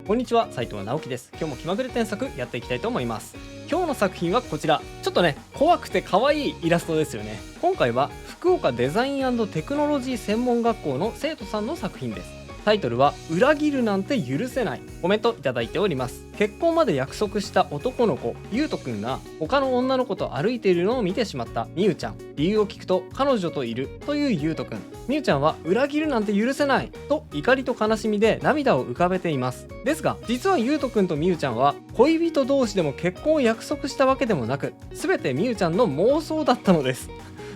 こんにちは、斉藤直樹です。今日も気まぐれ添削やっていきたいと思います。今日の作品はこちら。ちょっとね、怖くて可愛いイラストですよね。今回は福岡デザイン&テクノロジー専門学校の生徒さんの作品です。タイトルは裏切るなんて許せない。コメントいただいております。結婚まで約束した男の子ゆうとくんが他の女の子と歩いているのを見てしまったみゆちゃん。理由を聞くと彼女といるというゆうとくん。みゆちゃんは裏切るなんて許せないと怒りと悲しみで涙を浮かべています。ですが実はゆうとくんとみゆちゃんは恋人同士でも結婚を約束したわけでもなく、全てみゆちゃんの妄想だったのです。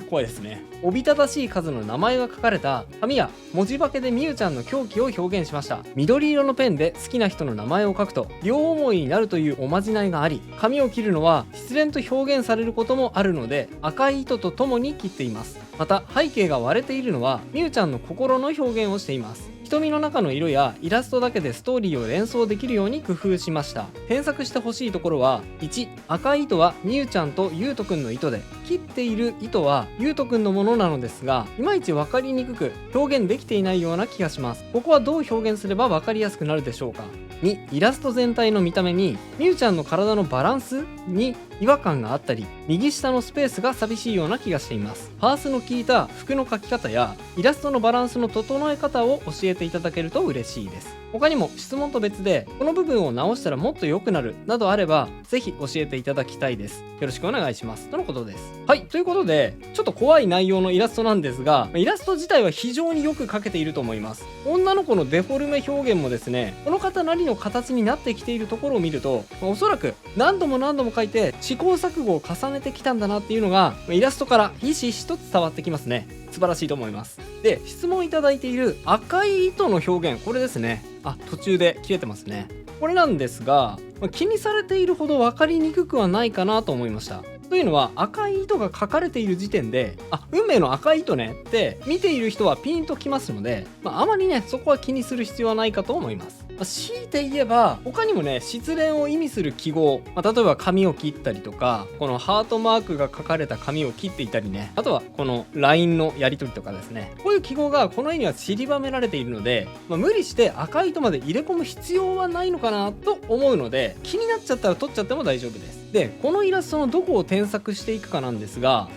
怖いですね。おびただしい数の名前が書かれた紙や文字化けでみゆちゃんの狂気を表現しました。緑色のペンで好きな人の名前を書くと両思いになるというおまじないがあり、紙を切るのは失恋と表現されることもあるので赤い糸とともに切っています。また背景が割れているのはみゆちゃんの心の表現をしています。瞳の中の色やイラストだけでストーリーを連想できるように工夫しました。添削してほしいところは1、赤い糸はみゆちゃんとゆうとくんの糸で、切っている糸はゆうとくんのものなのですが、いまいち分かりにくく表現できていないような気がします。ここはどう表現すれば分かりやすくなるでしょうか。2、イラスト全体の見た目にみゆちゃんの体のバランスに違和感があったり、右下のスペースが寂しいような気がしています。パースの効いた服の描き方やイラストのバランスの整え方を教えていただけると嬉しいです。他にも質問と別でこの部分を直したらもっと良くなるなどあればぜひ教えていただきたいです。よろしくお願いしますとのことです。はい、ということでちょっと怖い内容のイラストなんですが、イラスト自体は非常によく描けていると思います。女の子のデフォルメ表現もですね、この方なりの形になってきているところを見ると、おそらく何度も描いて試行錯誤を重ねてきたんだなっていうのがイラストからひしひしと伝わってきますね。素晴らしいと思います。で、質問いただいている赤い糸の表現、これですね。途中で切れてますね。これなんですが、気にされているほど分かりにくくはないかなと思いました。というのは赤い糸が書かれている時点で、運命の赤い糸ねって見ている人はピンときますので、あまりねそこは気にする必要はないかと思います。強いて言えば他にもね、失恋を意味する記号、例えば紙を切ったりとか、このハートマークが書かれた紙を切っていたりね、あとはこの LINE のやり取りとかですね、こういう記号がこの絵には散りばめられているので、無理して赤い糸まで入れ込む必要はないのかなと思うので、気になっちゃったら取っちゃっても大丈夫です。で、このイラストのどこを添削していくかなんですが、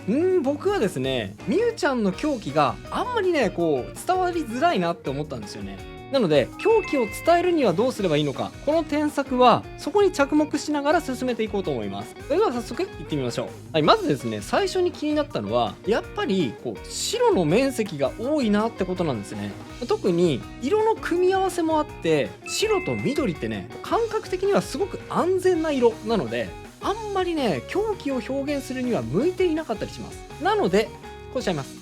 僕はですね、みゆちゃんの狂気があんまりねこう伝わりづらいなって思ったんですよね。なので狂気を伝えるにはどうすればいいのか、この添削はそこに着目しながら進めていこうと思います。それでは早速いってみましょう。はい、まずですね、最初に気になったのはやっぱり白の面積が多いなってことなんですね。特に色の組み合わせもあって、白と緑ってね、感覚的にはすごく安全な色なので、あんまりね狂気を表現するには向いていなかったりします。なのでこうしちゃいます。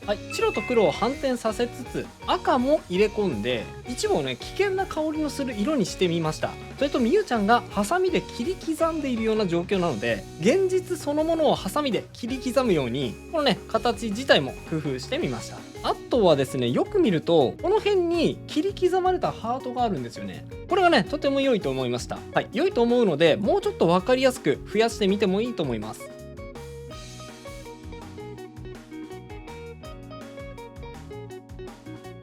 はい、白と黒を反転させつつ赤も入れ込んで、一部をね危険な香りのする色にしてみました。それとみゆちゃんがハサミで切り刻んでいるような状況なので、現実そのものをハサミで切り刻むようにこのね形自体も工夫してみました。あとはですね、よく見るとこの辺に切り刻まれたハートがあるんですよね。これがねとても良いと思いました。はい、良いと思うのでもうちょっと分かりやすく増やしてみてもいいと思います。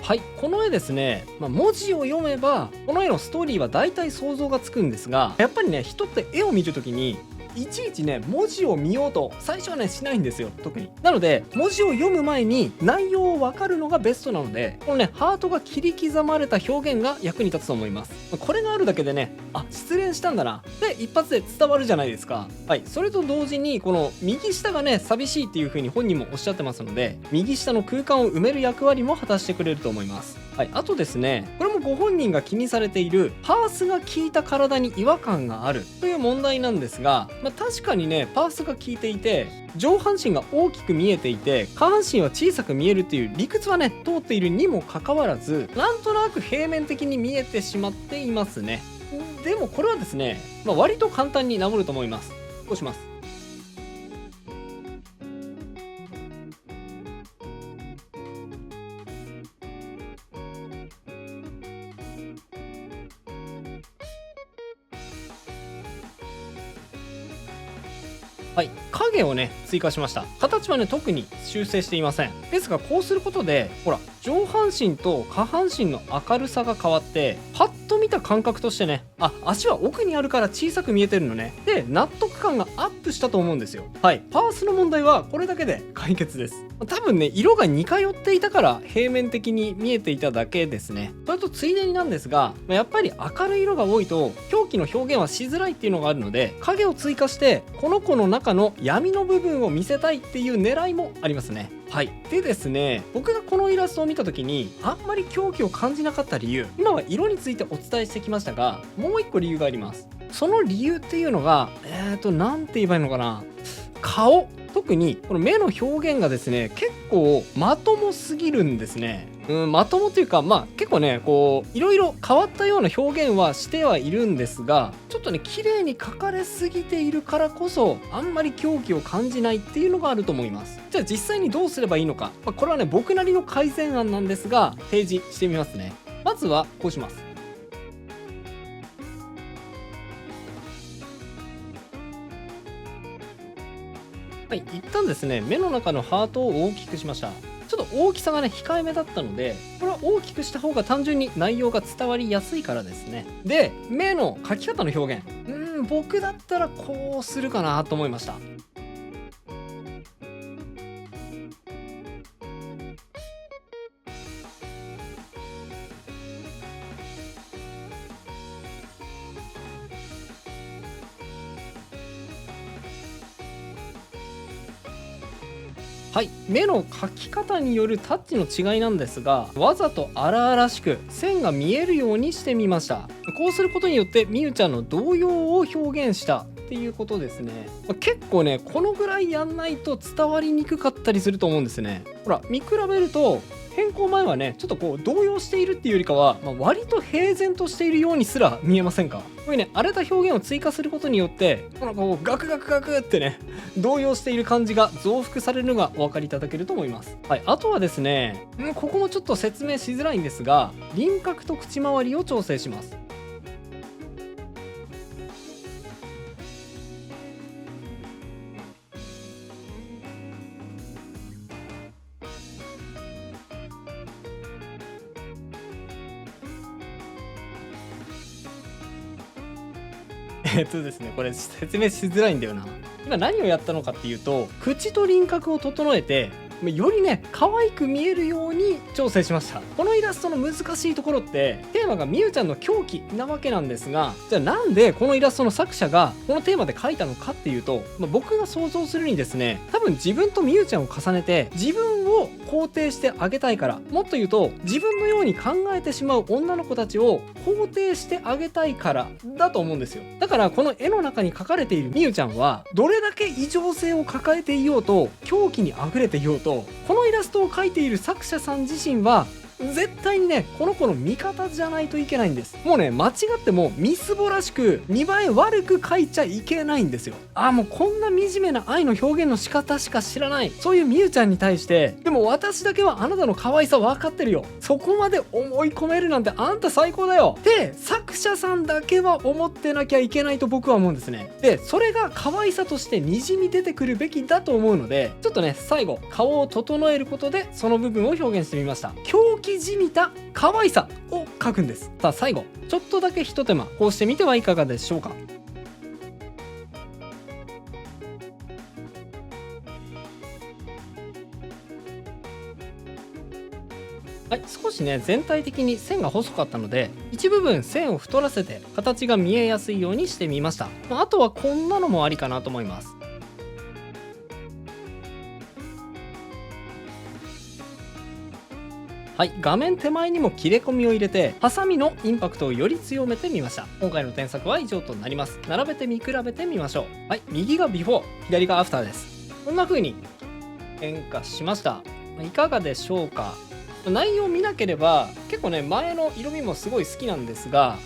はい、この絵ですね、文字を読めばこの絵のストーリーは大体想像がつくんですが、やっぱりね人って絵を見るときにいちいちね文字を見ようと最初はねしないんですよ、特に。なので文字を読む前に内容を分かるのがベストなので、このねハートが切り刻まれた表現が役に立つと思います。これがあるだけでね、失恋したんだなで一発で伝わるじゃないですか。はい、それと同時にこの右下がね寂しいっていう風に本人もおっしゃってますので、右下の空間を埋める役割も果たしてくれると思います。はい、あとですね、これもご本人が気にされているパースが効いた体に違和感があるという問題なんですが、確かにねパースが効いていて上半身が大きく見えていて下半身は小さく見えるっていう理屈はね通っているにもかかわらず、なんとなく平面的に見えてしまっていますね。でもこれはですね、割と簡単に治ると思います。こうします。はい、影をね追加しました。形はね特に修正していません。ですがこうすることでほら上半身と下半身の明るさが変わって、パッと見た感覚としてね、足は奥にあるから小さく見えてるのねで納得感がアップしたと思うんですよ。はい、パースの問題はこれだけで解決です。多分ね色が似通っていたから平面的に見えていただけですね。それとついでになんですが、やっぱり明るい色が多いと狂気の表現はしづらいっていうのがあるので、影を追加してこの子の中の闇の部分を見せたいっていう狙いもありますね。はい、でですね、僕がこのイラストを見た時にあんまり狂気を感じなかった理由、今は色についてお伝えしてきましたが、もう一個理由があります。その理由っていうのがなんて言えばいいのかな、顔、特にこの目の表現がですね結構まともすぎるんですね。まともというか、結構ねこういろいろ変わったような表現はしてはいるんですが、ちょっとね綺麗に描かれすぎているからこそあんまり狂気を感じないっていうのがあると思います。じゃあ実際にどうすればいいのか、これはね僕なりの改善案なんですが提示してみますね。まずはこうします。はい、一旦ですね目の中のハートを大きくしました。ちょっと大きさがね控えめだったので、これは大きくした方が単純に内容が伝わりやすいからですね。で、目の描き方の表現、僕だったらこうするかなと思いました。はい、目の描き方によるタッチの違いなんですが、わざと荒々しく線が見えるようにしてみました。こうすることによってみゆちゃんの動揺を表現したっていうことですね。結構ねこのぐらいやんないと伝わりにくかったりすると思うんですね。ほら見比べると変更前はねちょっとこう動揺しているっていうよりかは、割と平然としているようにすら見えませんか。これね荒れた表現を追加することによってこうガクガクガクってね動揺している感じが増幅されるのがお分かりいただけると思います。はい、あとはですね、ここもちょっと説明しづらいんですが、輪郭と口周りを調整します。ですね、これ説明しづらいんだよな。今何をやったのかっていうと、口と輪郭を整えてよりね可愛く見えるように調整しました。このイラストの難しいところってテーマがみゆちゃんの狂気なわけなんですが、じゃあなんでこのイラストの作者がこのテーマで描いたのかっていうと、僕が想像するにですね、多分自分とみゆちゃんを重ねて自分を肯定してあげたいから、もっと言うと自分のように考えてしまう女の子たちを肯定してあげたいからだと思うんですよ。だからこの絵の中に描かれているみゆちゃんはどれだけ異常性を抱えていようと、狂気にあふれていようと、このイラストを描いている作者さん自身は絶対にねこの子の味方じゃないといけないんです。もうね間違ってもみすぼらしく見栄え悪く描いちゃいけないんですよ。もうこんな惨めな愛の表現の仕方しか知らない、そういうみゆちゃんに対して、でも私だけはあなたの可愛さ分かってるよ、そこまで思い込めるなんてあんた最高だよって作者さんだけは思ってなきゃいけないと僕は思うんですね。でそれが可愛さとしてにじみ出てくるべきだと思うので、ちょっとね最後顔を整えることでその部分を表現してみました。狂気じみた可愛さを描くんです。さあ最後ちょっとだけひと手間こうしてみてはいかがでしょうか。はい、少しね全体的に線が細かったので一部分線を太らせて形が見えやすいようにしてみました。あとはこんなのもありかなと思います。はい、画面手前にも切れ込みを入れてハサミのインパクトをより強めてみました。今回の添削は以上となります。並べて見比べてみましょう。はい、右がビフォー、左がアフターです。こんな風に変化しました。いかがでしょうか。内容を見なければ結構ね前の色味もすごい好きなんですが、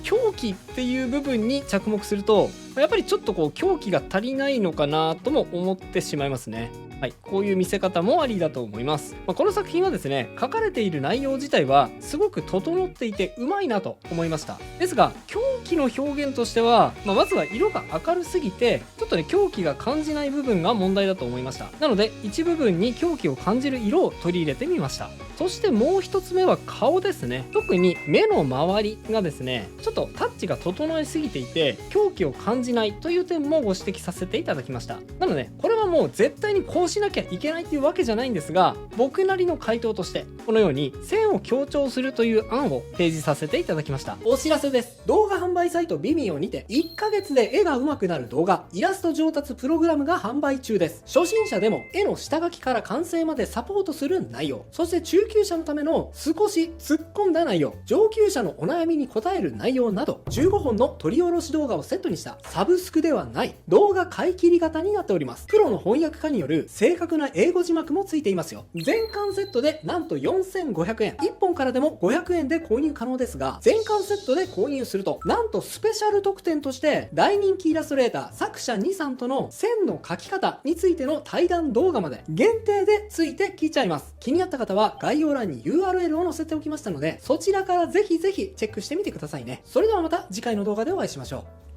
狂気っっていう部分に着目すると、やっぱりちょっとこう狂気が足りないのかなとも思ってしまいますね。はい、こういう見せ方もありだと思います。この作品はですね、書かれている内容自体はすごく整っていてうまいなと思いました。ですが狂気の表現としては、まずは色が明るすぎてちょっとね狂気が感じない部分が問題だと思いました。なので一部分に狂気を感じる色を取り入れてみました。そしてもう一つ目は顔ですね。特に目の周りがですね、ちょっとタッチが整いすぎていて狂気を感じないという点もご指摘させていただきました。なのでこれはもう絶対にこうしなきゃいけないというわけじゃないんですが、僕なりの回答としてこのように線を強調するという案を提示させていただきました。お知らせです。動画販売サイト Vimeo にて1ヶ月で絵が上手くなる動画イラスト上達プログラムが販売中です。初心者でも絵の下書きから完成までサポートする内容、そして中級者のための少し突っ込んだ内容、上級者のお悩みに答える内容など15本の取り下ろし動画をセットにしたサブスクではない動画買い切り型になっております。プロの翻訳家による正確な英語字幕もついていますよ。全巻セットでなんと4500円、1本からでも500円で購入可能ですが、全巻セットで購入するとなんとスペシャル特典として大人気イラストレーター作者2さんとの線の描き方についての対談動画まで限定でついてきちゃいます。気になった方は概要欄に URL を載せておきましたので、そちらからぜひぜひチェックしてみてくださいね。それではまた次回の動画でお会いしましょう。